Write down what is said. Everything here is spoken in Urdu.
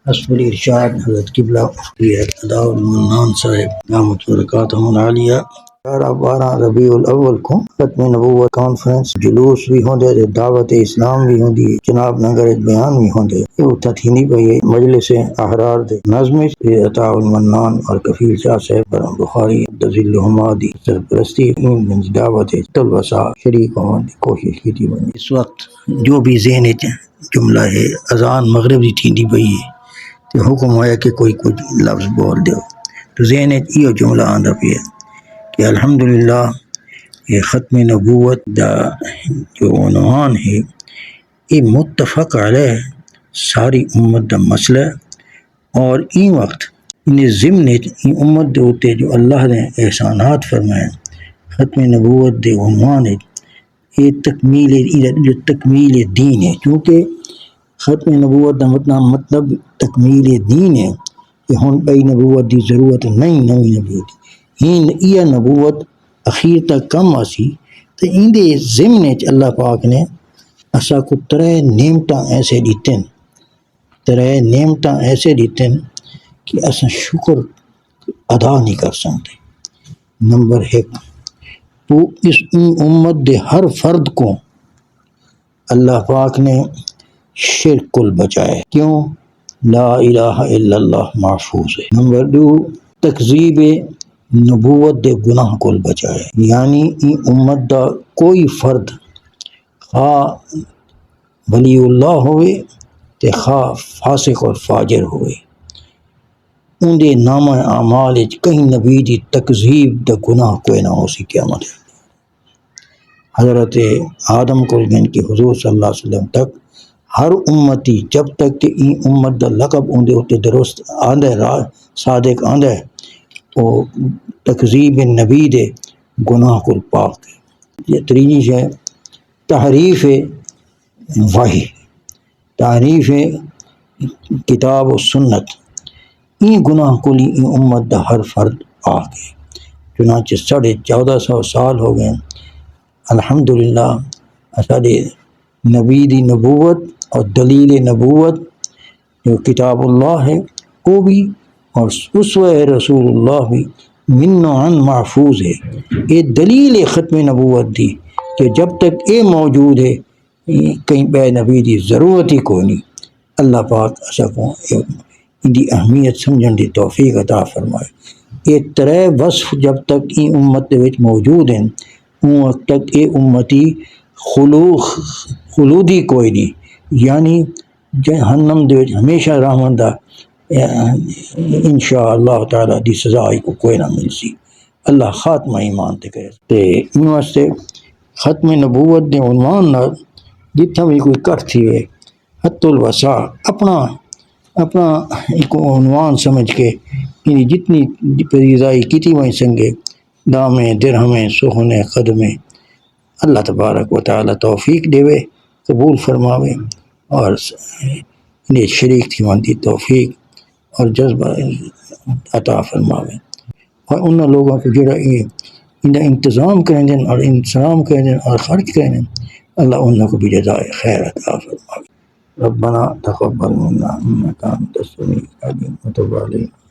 حسب الارشاد حضرت قبلہ مفتی عطاء المنان صاحب دامت برکاتہ العالیہ 12 ربیع الاول کو ختم نبوت کانفرنس جلوس بھی ہوندے تے دعوت اسلام بھی ہوندی جناب نگر بیان بھی ہوندے یہ اتھا تھینی پئی مجلس احرار دے نظم عطاء المنان اور کفیل شاہ صاحب بخاری دذلہما دی سرپرستی ان دعوت طلبہ شریک ہون دی کوشش کی بنی۔ اس وقت جو بھی ذہن جملہ ہے اذان مغرب دی تھینی پئی ہے تے حکم ہویا کہ کوئی کچھ لفظ بول دیو تو ذہن یہ جملہ آندا پیا کہ الحمدللہ یہ ختم نبوت دا جو عنوان ہے یہ متفق علیہ ساری امت دا مسئلہ اور این وقت ان ضمن ان امت دے ہوتے جو اللہ نے احسانات فرمائے ختم نبوت دے عنوان ہے یہ تکمیل دین ہے کیونکہ ختم نبوت دا مطلب تکمیل دین ہے کہ ہن بئی نبوت دی ضرورت نہیں نوی نبوت یہ نبوت اخیر تک کم آسی تو ان دے ضمن اللہ پاک نے اسا کو ترے نعمتاں ایسے دیتن کہ اسا شکر ادا نہیں کر سکتے۔ نمبر 1 تو اس امت دے ہر فرد کو اللہ پاک نے شرک کل بچائے، کیوں؟ لا الہ الا اللہ محفوظ ہے۔ نمبر 2 تکذیب نبوت دے گناہ کل بچائے، یعنی این امت دا کوئی فرد خواہ ولی اللہ ہوئے تے خواہ فاسق اور فاجر ہوئے ان دے نامہ اعمال کہیں نبی دی تکذیب دا گناہ کوئی نہ ہو سی قیامت۔ حضرت آدم کو گن کے حضور صلی اللہ علیہ وسلم تک ہر امتی جب تک کہ این امت دا لقب ان دے ہوتے درست آندہ ہے صادق آندہ ہے وہ تکذیب نبی دے گناہ کل پاک ہے۔ یہ تریجی ہے تحریف وحی، تحریف کتاب و سنت، این گناہ کلی این امت دا ہر فرد پاک ہے۔ چنانچہ 1450 سال ہو گئے الحمدللہ اساڑے نبی دی نبوت اور دلیل نبوت جو کتاب اللہ ہے وہ بھی اور اسوہ رسول اللہ بھی من عن محفوظ ہے۔ یہ دلیل ختم نبوت دی کہ جب تک یہ موجود ہے کہیں بے نبی دی ضرورت ہی کوئی نہیں۔ اللہ پاک اسا کو ان دی اہمیت سمجھن دی توفیق عطا فرمائے۔ یہ ترے وصف جب تک این امت دے وچ موجود ہیں ان وقت تک یہ امتی خلودی کوئی نہیں، یعنی جہنم دے وچ ہمیشہ رہمندہ انشاءاللہ تعالی دی سزا کو کوئی نہ مل سی۔ اللہ خاتمہ ایمان تے کرے تے ان واسطے ختم نبوت دے عنوان نال جتھا بھی کوئی کر تھی ہے حت الوسع اپنا ایک عنوان سمجھ کے یعنی جتنی پریزائی کیتی وہیں سنگے دامیں درہمیں سخنیں قدمیں اللہ تبارک و تعالی توفیق دے قبول فرماوے اور انہیں شریک تھی وہاں دی توفیق اور جذبہ عطا فرماوے اور ان لوگوں کو جڑا انہیں انتظام کریں دیں اور انتظام کریں دیں اور خرچ کریں دیں اللہ ان کو بھی جزائے خیر عطا فرماوے۔ ربنا تقبل منا انک انت السمیع العلیم وتب علینا